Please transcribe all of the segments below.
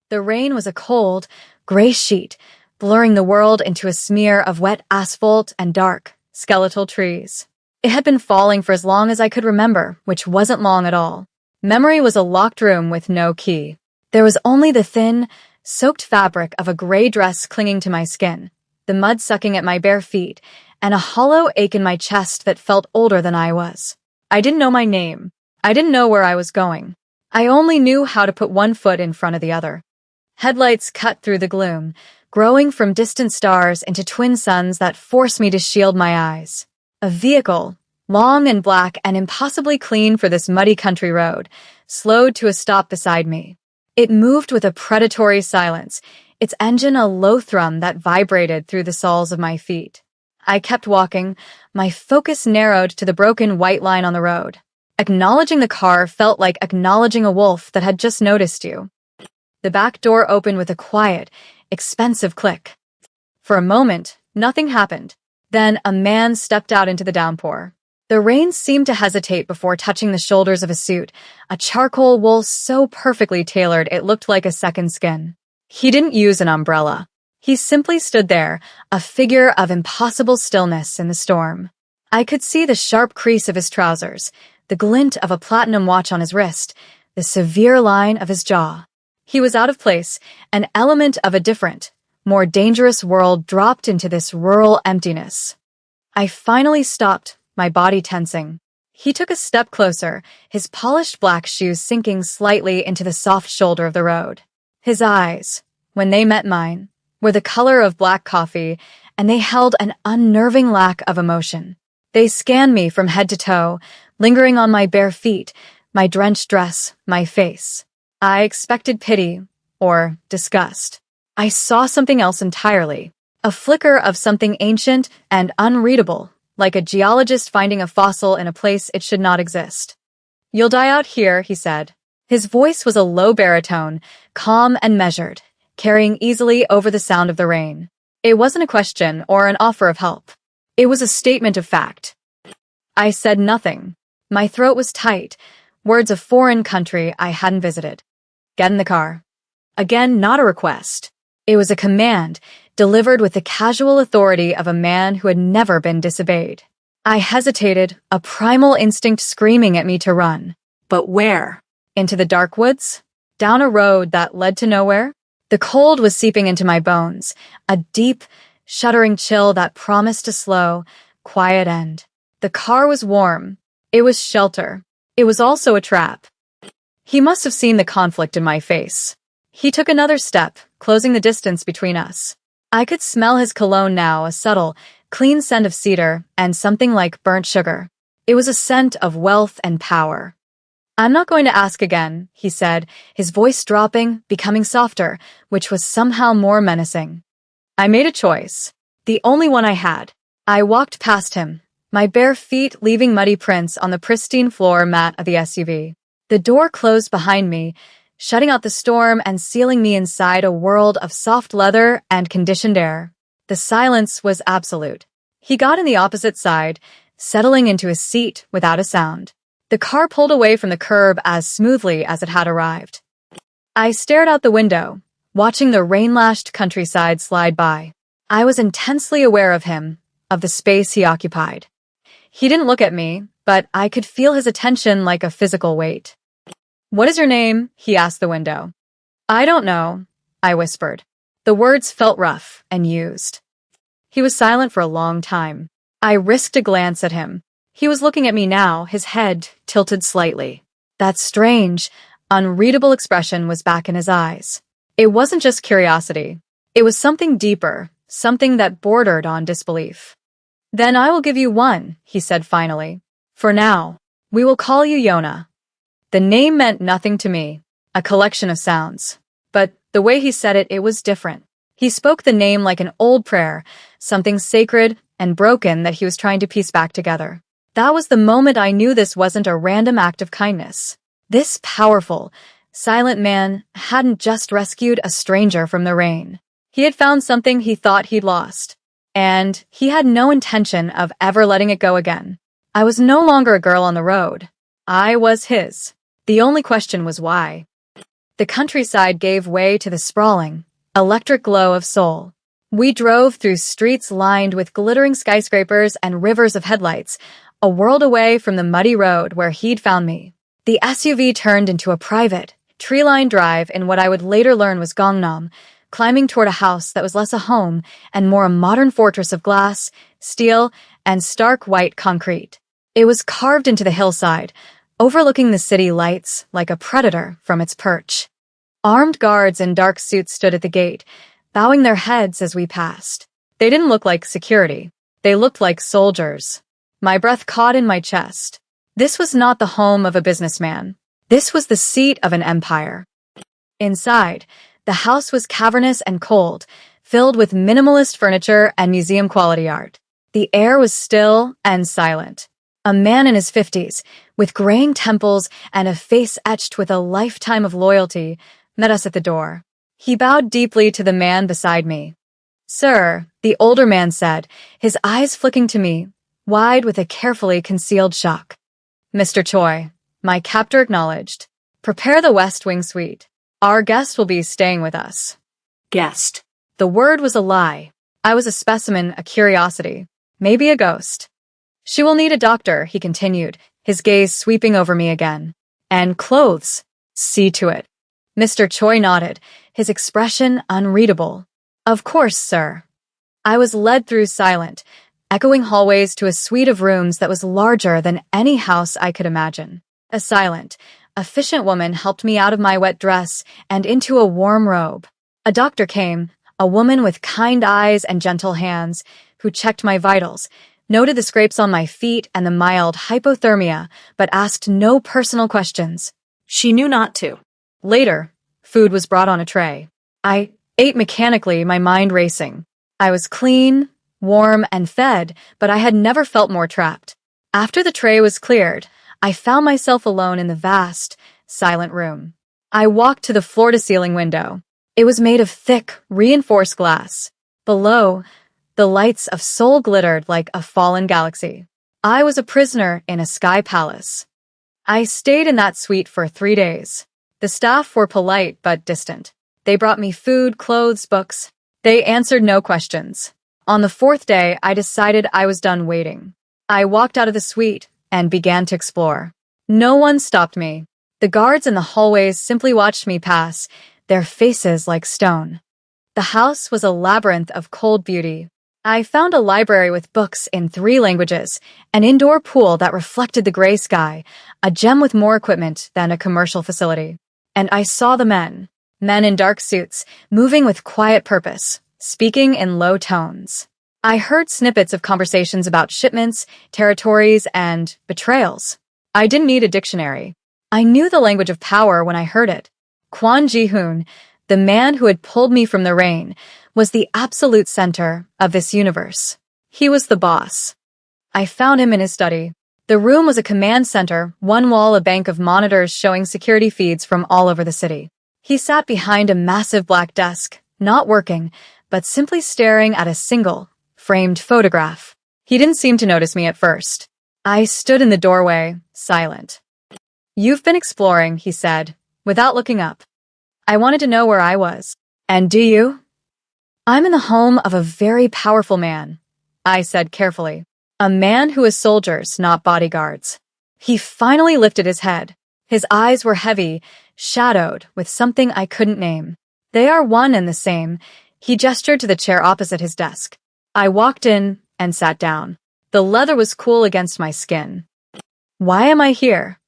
The rain was a cold, gray sheet, blurring the world into a smear of wet asphalt and dark, skeletal trees. It had been falling for as long as I could remember, which wasn't long at all. Memory was a locked room with no key. There was only the thin, soaked fabric of a gray dress clinging to my skin, the mud sucking at my bare feet, and a hollow ache in my chest that felt older than I was. I didn't know my name. I didn't know where I was going. I only knew how to put one foot in front of the other. Headlights cut through the gloom, growing from distant stars into twin suns that forced me to shield my eyes. A vehicle, long and black and impossibly clean for this muddy country road, slowed to a stop beside me. It moved with a predatory silence, its engine a low thrum that vibrated through the soles of my feet. I kept walking, my focus narrowed to the broken white line on the road. Acknowledging the car felt like acknowledging a wolf that had just noticed you. The back door opened with a quiet, expensive click. For a moment, nothing happened. Then a man stepped out into the downpour. The rain seemed to hesitate before touching the shoulders of a suit, a charcoal wool so perfectly tailored it looked like a second skin. He didn't use an umbrella. He simply stood there, a figure of impossible stillness in the storm. I could see the sharp crease of his trousers, the glint of a platinum watch on his wrist, the severe line of his jaw. He was out of place, an element of a different, more dangerous world dropped into this rural emptiness. I finally stopped, my body tensing. He took a step closer, his polished black shoes sinking slightly into the soft shoulder of the road. His eyes, when they met mine, were the color of black coffee, and they held an unnerving lack of emotion. They scanned me from head to toe, lingering on my bare feet, my drenched dress, my face. I expected pity, or disgust. I saw something else entirely, a flicker of something ancient and unreadable, like a geologist finding a fossil in a place it should not exist. "You'll die out here," he said. His voice was a low baritone, calm and measured, carrying easily over the sound of the rain. It wasn't a question or an offer of help. It was a statement of fact. I said nothing. My throat was tight, words of foreign country I hadn't visited. "Get in the car." Again, not a request. It was a command, delivered with the casual authority of a man who had never been disobeyed. I hesitated, a primal instinct screaming at me to run. But where? Into the dark woods? Down a road that led to nowhere? The cold was seeping into my bones, a deep, shuddering chill that promised a slow, quiet end. The car was warm. It was shelter. It was also a trap. He must have seen the conflict in my face. He took another step, closing the distance between us. I could smell his cologne now, a subtle, clean scent of cedar and something like burnt sugar. It was a scent of wealth and power. "I'm not going to ask again," he said, his voice dropping, becoming softer, which was somehow more menacing. I made a choice, the only one I had. I walked past him, my bare feet leaving muddy prints on the pristine floor mat of the SUV. The door closed behind me, shutting out the storm and sealing me inside a world of soft leather and conditioned air. The silence was absolute. He got in the opposite side, settling into his seat without a sound. The car pulled away from the curb as smoothly as it had arrived. I stared out the window, watching the rain-lashed countryside slide by. I was intensely aware of him, of the space he occupied. He didn't look at me, but I could feel his attention like a physical weight. "What is your name?" he asked the window. "I don't know," I whispered. The words felt rough and used. He was silent for a long time. I risked a glance at him. He was looking at me now, his head tilted slightly. That strange, unreadable expression was back in his eyes. It wasn't just curiosity. It was something deeper, something that bordered on disbelief. "Then I will give you one," he said finally. "For now, we will call you Yona." The name meant nothing to me, a collection of sounds. But the way he said it, it was different. He spoke the name like an old prayer, something sacred and broken that he was trying to piece back together. That was the moment I knew this wasn't a random act of kindness. This powerful, silent man hadn't just rescued a stranger from the rain. He had found something he thought he'd lost, and he had no intention of ever letting it go again. I was no longer a girl on the road. I was his. The only question was why. The countryside gave way to the sprawling, electric glow of Seoul. We drove through streets lined with glittering skyscrapers and rivers of headlights, a world away from the muddy road where he'd found me. The SUV turned into a private, tree-lined drive in what I would later learn was Gangnam, climbing toward a house that was less a home and more a modern fortress of glass, steel, and stark white concrete. It was carved into the hillside, overlooking the city lights like a predator from its perch. Armed guards in dark suits stood at the gate, bowing their heads as we passed. They didn't look like security. They looked like soldiers. My breath caught in my chest. This was not the home of a businessman. This was the seat of an empire. Inside, the house was cavernous and cold, filled with minimalist furniture and museum-quality art. The air was still and silent. A man in his 50s, with graying temples and a face etched with a lifetime of loyalty, met us at the door. He bowed deeply to the man beside me. "Sir," the older man said, his eyes flicking to me, wide with a carefully concealed shock. "Mr. Choi," my captor acknowledged. "Prepare the West Wing suite. Our guest will be staying with us." Guest. The word was a lie. I was a specimen, a curiosity. Maybe a ghost. "She will need a doctor," he continued, his gaze sweeping over me again. "And clothes. See to it." Mr. Choi nodded, his expression unreadable. "Of course, sir." I was led through silent, echoing hallways to a suite of rooms that was larger than any house I could imagine. A silent, efficient woman helped me out of my wet dress and into a warm robe. A doctor came, a woman with kind eyes and gentle hands, who checked my vitals, noted the scrapes on my feet and the mild hypothermia, but asked no personal questions. She knew not to. Later, food was brought on a tray. I ate mechanically, my mind racing. I was clean, warm, and fed, but I had never felt more trapped. After the tray was cleared, I found myself alone in the vast, silent room. I walked to the floor-to-ceiling window. It was made of thick, reinforced glass. Below, the lights of Seoul glittered like a fallen galaxy. I was a prisoner in a sky palace. I stayed in that suite for 3 days. The staff were polite but distant. They brought me food, clothes, books. They answered no questions. On the 4th day, I decided I was done waiting. I walked out of the suite and began to explore. No one stopped me. The guards in the hallways simply watched me pass, their faces like stone. The house was a labyrinth of cold beauty. I found a library with books in 3 languages, an indoor pool that reflected the gray sky, a gym with more equipment than a commercial facility. And I saw the men in dark suits, moving with quiet purpose, speaking in low tones. I heard snippets of conversations about shipments, territories, and betrayals. I didn't need a dictionary. I knew the language of power when I heard it. Kwon Ji-hoon, the man who had pulled me from the rain, was the absolute center of this universe. He was the boss. I found him in his study. The room was a command center, one wall a bank of monitors showing security feeds from all over the city. He sat behind a massive black desk, not working, but simply staring at a single, framed photograph. He didn't seem to notice me at first. I stood in the doorway, silent. "You've been exploring," he said, without looking up. I wanted to know where I was. "And do you?" "I'm in the home of a very powerful man," I said carefully. "A man who has soldiers, not bodyguards." He finally lifted his head. His eyes were heavy, shadowed with something I couldn't name. "They are one and the same." He gestured to the chair opposite his desk. I walked in and sat down. The leather was cool against my skin. "Why am I here?"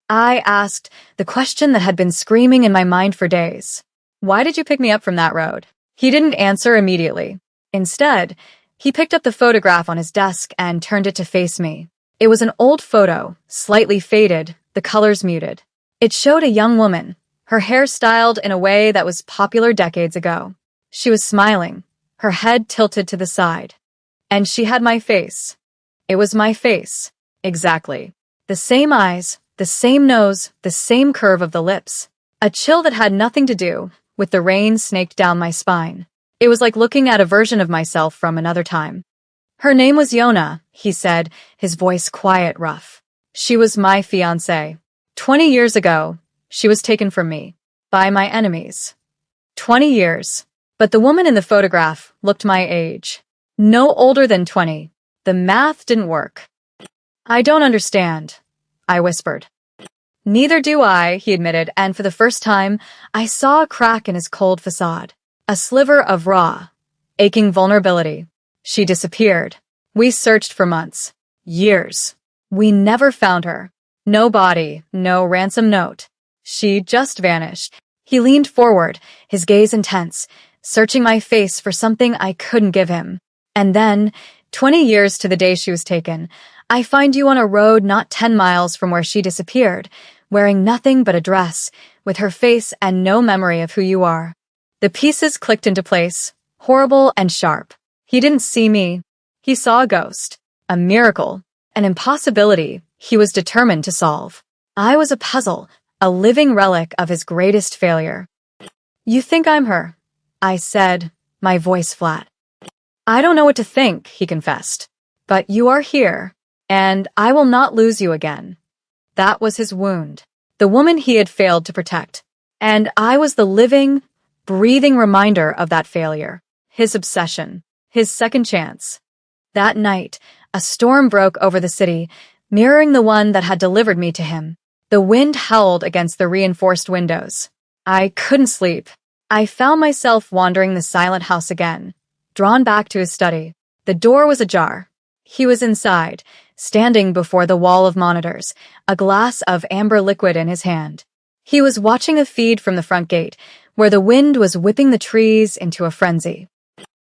I asked, the question that had been screaming in my mind for days. "Why did you pick me up from that road?" He didn't answer immediately. Instead, he picked up the photograph on his desk and turned it to face me. It was an old photo, slightly faded, the colors muted. It showed a young woman, her hair styled in a way that was popular decades ago. She was smiling, her head tilted to the side. And she had my face. It was my face. Exactly. The same eyes, the same nose, the same curve of the lips. A chill that had nothing to do with the rain snaked down my spine. It was like looking at a version of myself from another time. "Her name was Yona," he said, his voice quiet, rough. "She was my fiancée. 20 years ago, she was taken from me. by my enemies. 20 years. But the woman in the photograph looked my age. No older than 20. The math didn't work. I don't understand, I whispered. Neither do I, he admitted, and for the first time, I saw a crack in his cold facade. A sliver of raw, aching vulnerability. She disappeared. We searched for months. Years. We never found her. No body, no ransom note. She just vanished. He leaned forward, his gaze intense, searching my face for something I couldn't give him. And then, 20 years to the day she was taken, I find you on a road not 10 miles from where she disappeared, wearing nothing but a dress, with her face and no memory of who you are. The pieces clicked into place, horrible and sharp. He didn't see me. He saw a ghost, a miracle, an impossibility he was determined to solve. I was a puzzle, a living relic of his greatest failure. You think I'm her? I said, my voice flat. I don't know what to think, he confessed. But you are here, and I will not lose you again. That was his wound, the woman he had failed to protect. And I was the living, breathing reminder of that failure, his obsession, his second chance. That night, a storm broke over the city, mirroring the one that had delivered me to him. The wind howled against the reinforced windows. I couldn't sleep. I found myself wandering the silent house again, drawn back to his study. The door was ajar. He was inside, standing before the wall of monitors, a glass of amber liquid in his hand. He was watching a feed from the front gate, where the wind was whipping the trees into a frenzy.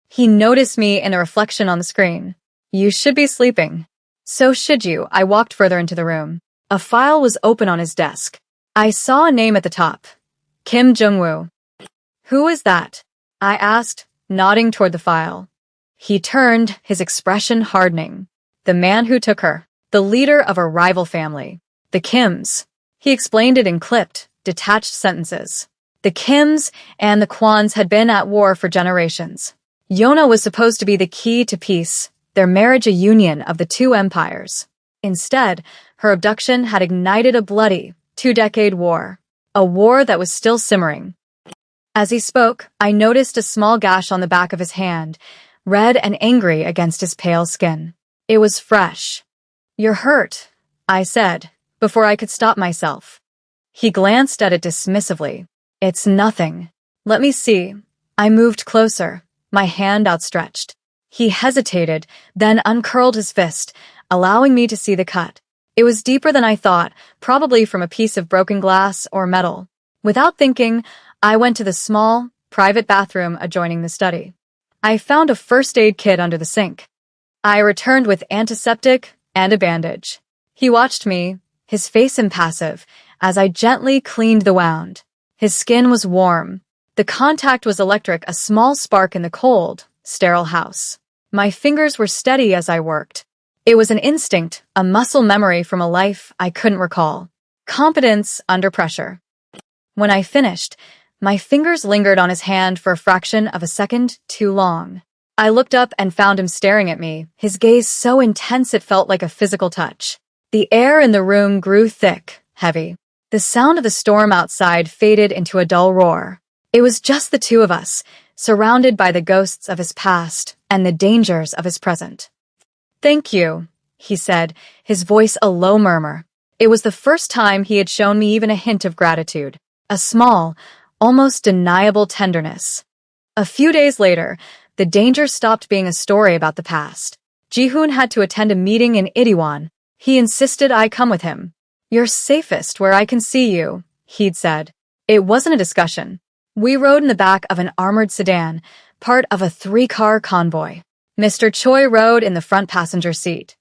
He noticed me in the reflection on the screen. You should be sleeping. So should you. I walked further into the room. A file was open on his desk. I saw a name at the top. Kim Jung-woo. Who is that? I asked, nodding toward the file. He turned, his expression hardening. The man who took her. The leader of a rival family. The Kims. He explained it in clipped, detached sentences. The Kims and the Kwans had been at war for generations. Yona was supposed to be the key to peace, their marriage a union of the two empires. Instead, her abduction had ignited a bloody, 2-decade war. A war that was still simmering. As he spoke, I noticed a small gash on the back of his hand, red and angry against his pale skin. It was fresh. You're hurt, I said, before I could stop myself. He glanced at it dismissively. It's nothing. Let me see. I moved closer, my hand outstretched. He hesitated, then uncurled his fist, allowing me to see the cut. It was deeper than I thought, probably from a piece of broken glass or metal. Without thinking, I went to the small, private bathroom adjoining the study. I found a first aid kit under the sink. I returned with antiseptic and a bandage. He watched me, his face impassive, as I gently cleaned the wound. His skin was warm. The contact was electric, a small spark in the cold, sterile house. My fingers were steady as I worked. It was an instinct, a muscle memory from a life I couldn't recall. Competence under pressure. When I finished, my fingers lingered on his hand for a fraction of a second too long. I looked up and found him staring at me, his gaze so intense it felt like a physical touch. The air in the room grew thick, heavy. The sound of the storm outside faded into a dull roar. It was just the two of us, surrounded by the ghosts of his past and the dangers of his present. Thank you, he said, his voice a low murmur. It was the first time he had shown me even a hint of gratitude, a small, almost deniable tenderness. A few days later, the danger stopped being a story about the past. Ji-hoon had to attend a meeting in Itaewon. He insisted I come with him. You're safest where I can see you, he'd said. It wasn't a discussion. We rode in the back of an armored sedan, part of a 3-car convoy. Mr. Choi rode in the front passenger seat.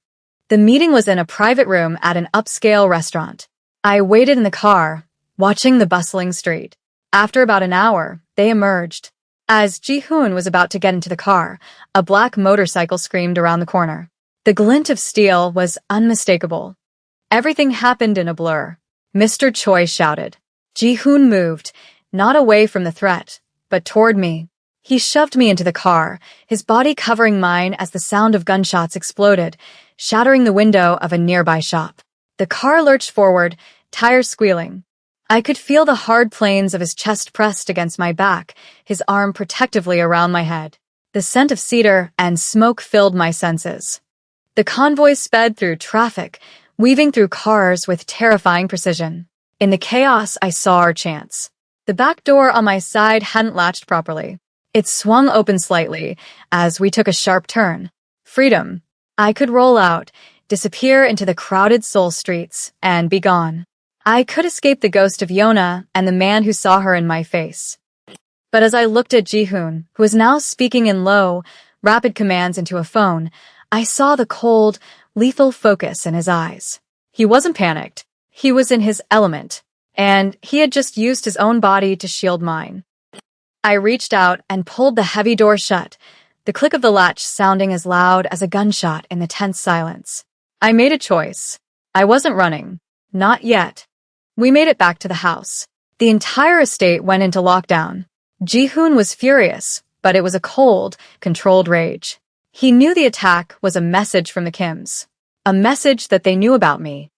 The meeting was in a private room at an upscale restaurant. I waited in the car, watching the bustling street. After about an hour, they emerged. As Ji-hoon was about to get into the car, a black motorcycle screamed around the corner. The glint of steel was unmistakable. Everything happened in a blur. Mr. Choi shouted. Ji-hoon moved, not away from the threat, but toward me. He shoved me into the car, his body covering mine as the sound of gunshots exploded, shattering the window of a nearby shop. The car lurched forward, tires squealing. I could feel the hard planes of his chest pressed against my back, his arm protectively around my head. The scent of cedar and smoke filled my senses. The convoy sped through traffic, weaving through cars with terrifying precision. In the chaos, I saw our chance. The back door on my side hadn't latched properly. It swung open slightly as we took a sharp turn. Freedom. I could roll out, disappear into the crowded Seoul streets, and be gone. I could escape the ghost of Yona and the man who saw her in my face. But as I looked at Ji-hoon, who was now speaking in low, rapid commands into a phone, I saw the cold, lethal focus in his eyes. He wasn't panicked. He was in his element, and he had just used his own body to shield mine. I reached out and pulled the heavy door shut, the click of the latch sounding as loud as a gunshot in the tense silence. I made a choice. I wasn't running. Not yet. We made it back to the house. The entire estate went into lockdown. Ji-hoon was furious, but it was a cold, controlled rage. He knew the attack was a message from the Kims. A message that they knew about me.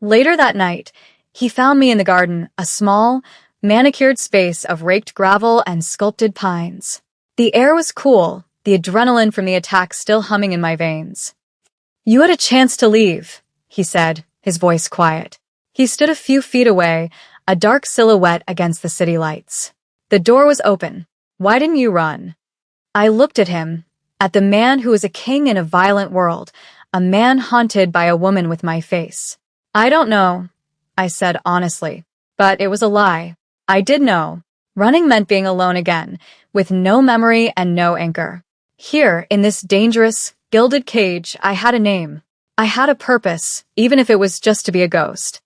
Later that night, he found me in the garden, a small, manicured space of raked gravel and sculpted pines. The air was cool, the adrenaline from the attack still humming in my veins. "You had a chance to leave," he said, his voice quiet. He stood a few feet away, a dark silhouette against the city lights. The door was open. "Why didn't you run?" I looked at him, at the man who was a king in a violent world, a man haunted by a woman with my face. "I don't know," I said honestly, but it was a lie. I did know. Running meant being alone again, with no memory and no anchor. Here, in this dangerous, gilded cage, I had a name. I had a purpose, even if it was just to be a ghost.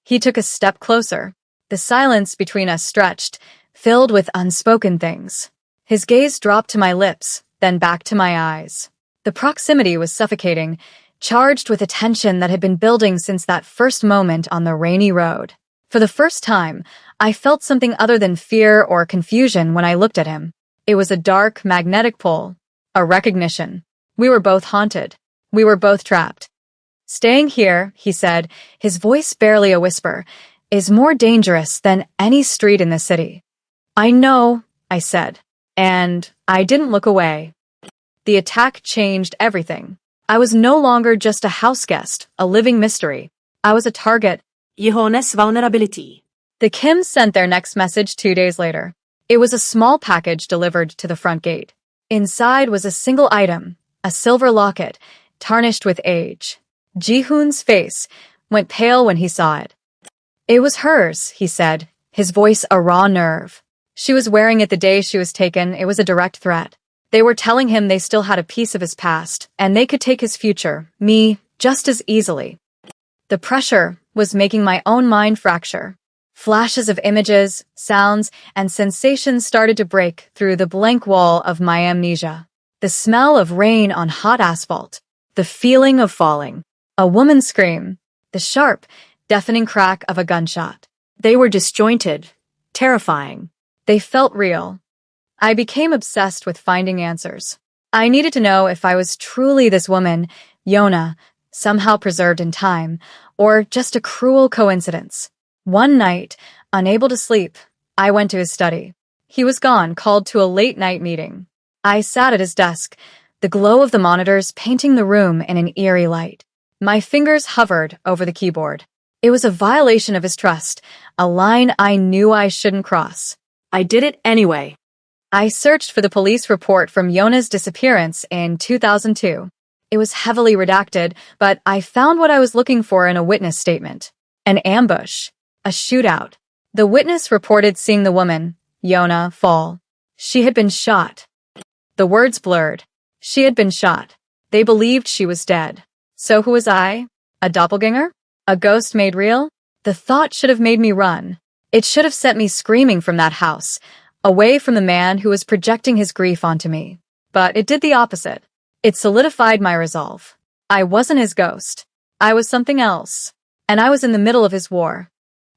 He took a step closer. The silence between us stretched, filled with unspoken things. His gaze dropped to my lips, then back to my eyes. The proximity was suffocating, charged with a tension that had been building since that first moment on the rainy road. For the first time, I felt something other than fear or confusion when I looked at him. It was a dark, magnetic pull, a recognition. We were both haunted. We were both trapped. "Staying here," he said, his voice barely a whisper, "is more dangerous than any street in the city." "I know," I said, and I didn't look away. The attack changed everything. I was no longer just a house guest, a living mystery. I was a target. Yehone's vulnerability. The Kims sent their next message 2 days later. It was a small package delivered to the front gate. Inside was a single item, a silver locket, tarnished with age. Ji-hoon's face went pale when he saw it. "It was hers," he said, his voice a raw nerve. She was wearing it the day she was taken. It was a direct threat. They were telling him they still had a piece of his past, and they could take his future, me, just as easily. The pressure was making my own mind fracture. Flashes of images, sounds, and sensations started to break through the blank wall of my amnesia. The smell of rain on hot asphalt, the feeling of falling, a woman's scream, the sharp, deafening crack of a gunshot. They were disjointed, terrifying. They felt real. I became obsessed with finding answers. I needed to know if I was truly this woman, Yona, somehow preserved in time, or just a cruel coincidence. One night, unable to sleep, I went to his study. He was gone, called to a late-night meeting. I sat at his desk, the glow of the monitors painting the room in an eerie light. My fingers hovered over the keyboard. It was a violation of his trust, a line I knew I shouldn't cross. I did it anyway. I searched for the police report from Yona's disappearance in 2002. It was heavily redacted, but I found what I was looking for in a witness statement. An ambush. A shootout. The witness reported seeing the woman, Yona, fall. She had been shot. The words blurred. She had been shot. They believed she was dead. So who was I? A doppelganger? A ghost made real? The thought should have made me run. It should have sent me screaming from that house, away from the man who was projecting his grief onto me. But it did the opposite. It solidified my resolve. I wasn't his ghost. I was something else. And I was in the middle of his war.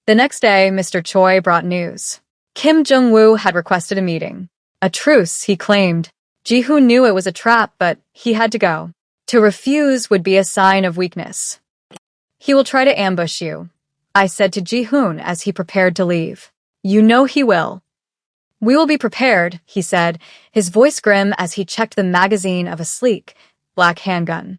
The next day, Mr. Choi brought news. Kim Jong-woo had requested a meeting. A truce, he claimed. Ji-hoon knew it was a trap, but he had to go. To refuse would be a sign of weakness. "He will try to ambush you," I said to Ji-hoon as he prepared to leave. You know he will. We will be prepared, he said, his voice grim as he checked the magazine of a sleek, black handgun.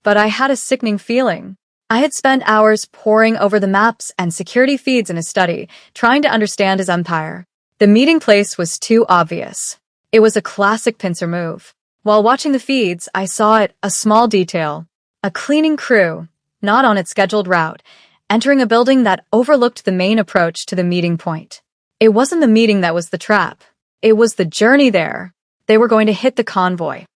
But I had a sickening feeling. I had spent hours poring over the maps and security feeds in his study, trying to understand his empire. The meeting place was too obvious. It was a classic pincer move. While watching the feeds, I saw it, a small detail. A cleaning crew, not on its scheduled route, entering a building that overlooked the main approach to the meeting point. It wasn't the meeting that was the trap. It was the journey there. They were going to hit the convoy.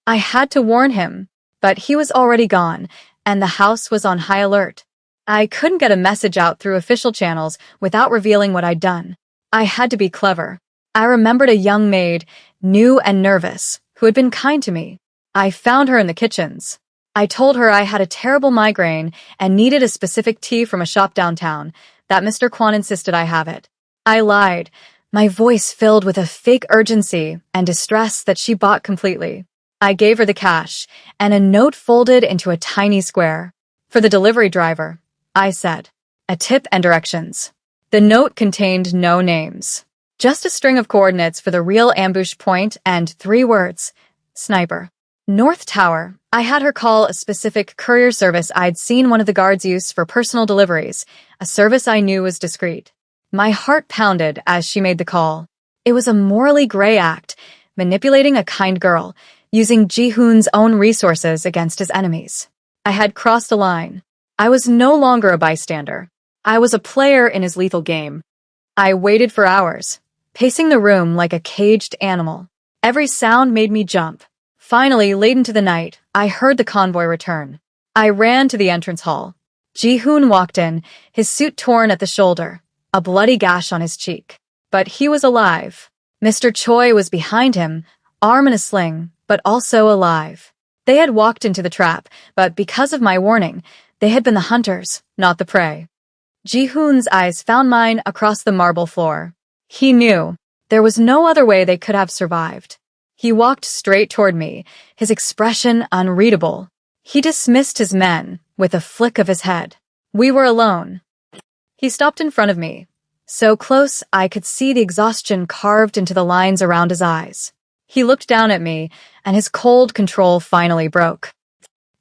I had to warn him, but he was already gone, and the house was on high alert. I couldn't get a message out through official channels without revealing what I'd done. I had to be clever. I remembered a young maid, new and nervous, who had been kind to me. I found her in the kitchens. I told her I had a terrible migraine and needed a specific tea from a shop downtown, that Mr. Kwan insisted I have it. I lied, my voice filled with a fake urgency and distress that she bought completely. I gave her the cash and a note folded into a tiny square. For the delivery driver, I said. A tip and directions. The note contained no names. Just a string of coordinates for the real ambush point and 3 words. Sniper. North Tower. I had her call a specific courier service I'd seen one of the guards use for personal deliveries, a service I knew was discreet. My heart pounded as she made the call. It was a morally gray act, manipulating a kind girl, using Ji-hoon's own resources against his enemies. I had crossed a line. I was no longer a bystander. I was a player in his lethal game. I waited for hours, pacing the room like a caged animal. Every sound made me jump. Finally, late into the night, I heard the convoy return. I ran to the entrance hall. Ji-hoon walked in, his suit torn at the shoulder, a bloody gash on his cheek. But he was alive. Mr. Choi was behind him, arm in a sling, but also alive. They had walked into the trap, but because of my warning, they had been the hunters, not the prey. Ji-hoon's eyes found mine across the marble floor. He knew. There was no other way they could have survived. He walked straight toward me, his expression unreadable. He dismissed his men with a flick of his head. We were alone. He stopped in front of me, so close I could see the exhaustion carved into the lines around his eyes. He looked down at me, and his cold control finally broke.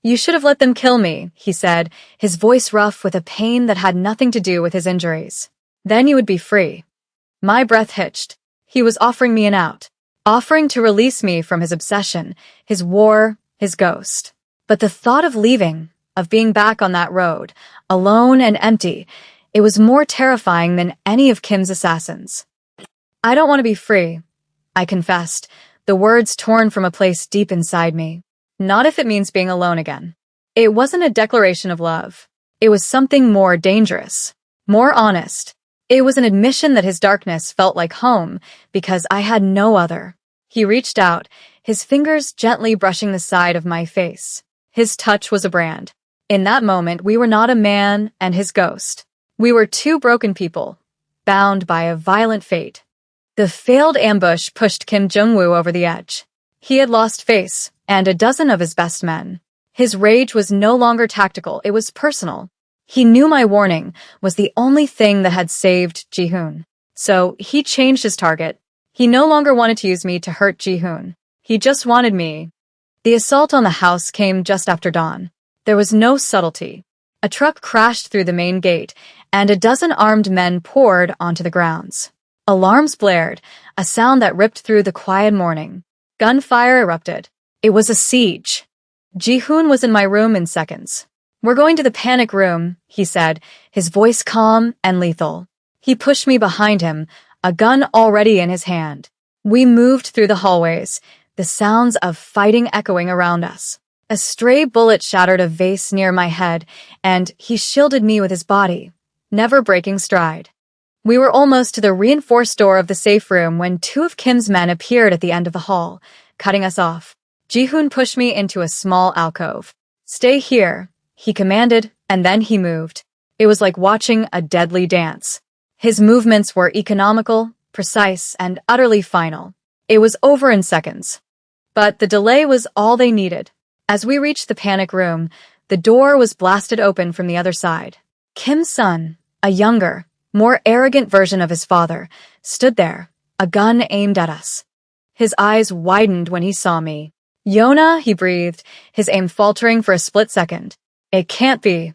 You should have let them kill me, he said, his voice rough with a pain that had nothing to do with his injuries. Then you would be free. My breath hitched. He was offering me an out, offering to release me from his obsession, his war, his ghost. But the thought of leaving, of being back on that road, alone and empty, it was more terrifying than any of Kim's assassins. I don't want to be free, I confessed, the words torn from a place deep inside me. Not if it means being alone again. It wasn't a declaration of love. It was something more dangerous, more honest. It was an admission that his darkness felt like home because I had no other. He reached out, his fingers gently brushing the side of my face. His touch was a brand. In that moment, we were not a man and his ghost. We were 2 broken people, bound by a violent fate. The failed ambush pushed Kim Jung-woo over the edge. He had lost face and a dozen of his best men. His rage was no longer tactical, it was personal. He knew my warning was the only thing that had saved Ji-hoon. So he changed his target. He no longer wanted to use me to hurt Ji-hoon. He just wanted me. The assault on the house came just after dawn. There was no subtlety. A truck crashed through the main gate, and a dozen armed men poured onto the grounds. Alarms blared, a sound that ripped through the quiet morning. Gunfire erupted. It was a siege. Ji-hoon was in my room in seconds. We're going to the panic room, he said, his voice calm and lethal. He pushed me behind him, a gun already in his hand. We moved through the hallways, the sounds of fighting echoing around us. A stray bullet shattered a vase near my head, and he shielded me with his body, never breaking stride. We were almost to the reinforced door of the safe room when 2 of Kim's men appeared at the end of the hall, cutting us off. Ji-hoon pushed me into a small alcove. Stay here, he commanded, and then he moved. It was like watching a deadly dance. His movements were economical, precise, and utterly final. It was over in seconds. But the delay was all they needed. As we reached the panic room, the door was blasted open from the other side. Kim's son, A younger, more arrogant version of his father, stood there, a gun aimed at us. His eyes widened when he saw me. "Yona," he breathed, his aim faltering for a split second. "It can't be."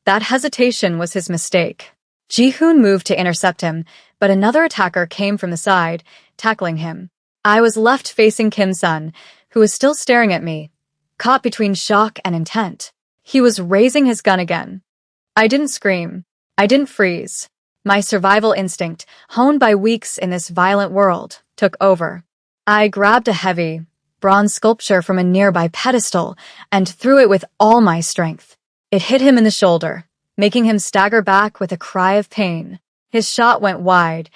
That hesitation was his mistake. Ji-hoon moved to intercept him, but another attacker came from the side, tackling him. I was left facing Kim-sun, who was still staring at me, caught between shock and intent. He was raising his gun again. I didn't scream. I didn't freeze. My survival instinct, honed by weeks in this violent world, took over. I grabbed a heavy, bronze sculpture from a nearby pedestal and threw it with all my strength. It hit him in the shoulder, making him stagger back with a cry of pain. His shot went wide,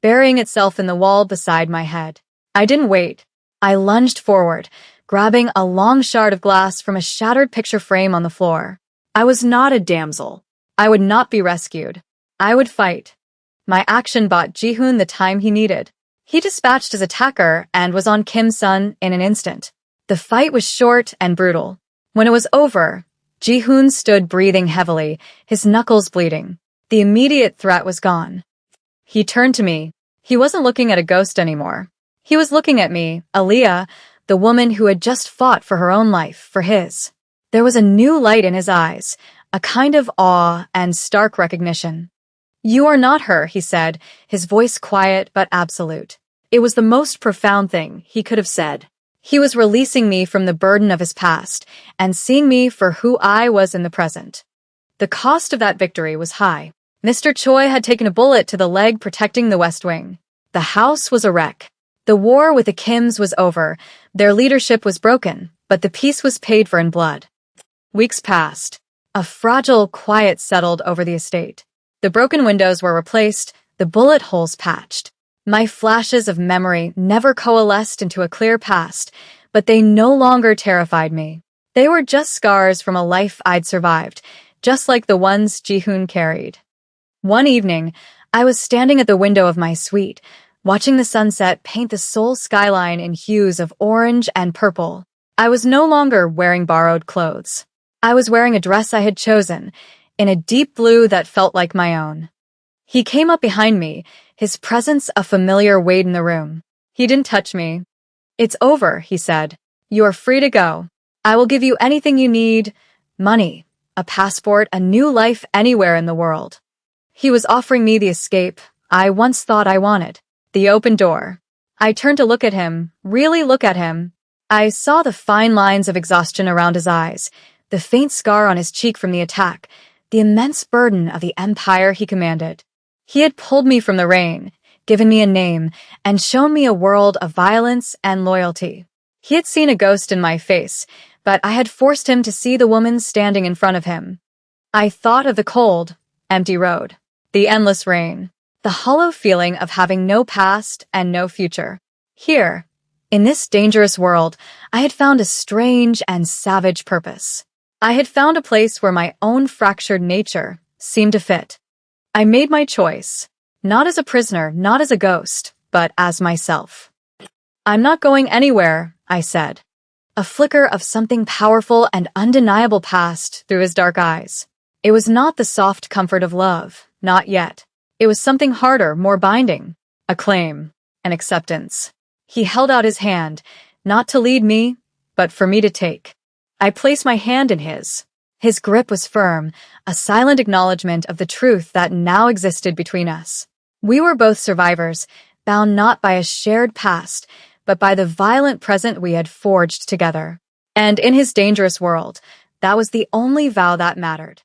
burying itself in the wall beside my head. I didn't wait. I lunged forward, grabbing a long shard of glass from a shattered picture frame on the floor. I was not a damsel. I would not be rescued. I would fight. My action bought Ji-hoon the time he needed. He dispatched his attacker and was on Kim-sun in an instant. The fight was short and brutal. When it was over, Ji-hoon stood breathing heavily, his knuckles bleeding. The immediate threat was gone. He turned to me. He wasn't looking at a ghost anymore. He was looking at me, Aaliyah, the woman who had just fought for her own life, for his. There was a new light in his eyes, a kind of awe and stark recognition. "You are not her," he said, his voice quiet but absolute. It was the most profound thing he could have said. He was releasing me from the burden of his past and seeing me for who I was in the present. The cost of that victory was high. Mr. Choi had taken a bullet to the leg protecting the West Wing. The house was a wreck. The war with the Kims was over. Their leadership was broken, but the peace was paid for in blood. Weeks passed. A fragile quiet settled over the estate. The broken windows were replaced, the bullet holes patched. My flashes of memory never coalesced into a clear past, but they no longer terrified me. They were just scars from a life I'd survived, just like the ones Ji-hoon carried. One evening, I was standing at the window of my suite, watching the sunset paint the Seoul skyline in hues of orange and purple. I was no longer wearing borrowed clothes. I was wearing a dress I had chosen, in a deep blue that felt like my own. He came up behind me, his presence a familiar weight in the room. He didn't touch me. "It's over," he said. "You are free to go. I will give you anything you need: money, a passport, a new life anywhere in the world." He was offering me the escape I once thought I wanted, the open door. I turned to look at him, really look at him. I saw the fine lines of exhaustion around his eyes, the faint scar on his cheek from the attack, the immense burden of the empire he commanded. He had pulled me from the rain, given me a name, and shown me a world of violence and loyalty. He had seen a ghost in my face, but I had forced him to see the woman standing in front of him. I thought of the cold, empty road, the endless rain, the hollow feeling of having no past and no future. Here, in this dangerous world, I had found a strange and savage purpose. I had found a place where my own fractured nature seemed to fit. I made my choice, not as a prisoner, not as a ghost, but as myself. "I'm not going anywhere," I said. A flicker of something powerful and undeniable passed through his dark eyes. It was not the soft comfort of love, not yet. It was something harder, more binding, a claim, an acceptance. He held out his hand, not to lead me, but for me to take. I placed my hand in his. His grip was firm, a silent acknowledgement of the truth that now existed between us. We were both survivors, bound not by a shared past, but by the violent present we had forged together. And in his dangerous world, that was the only vow that mattered.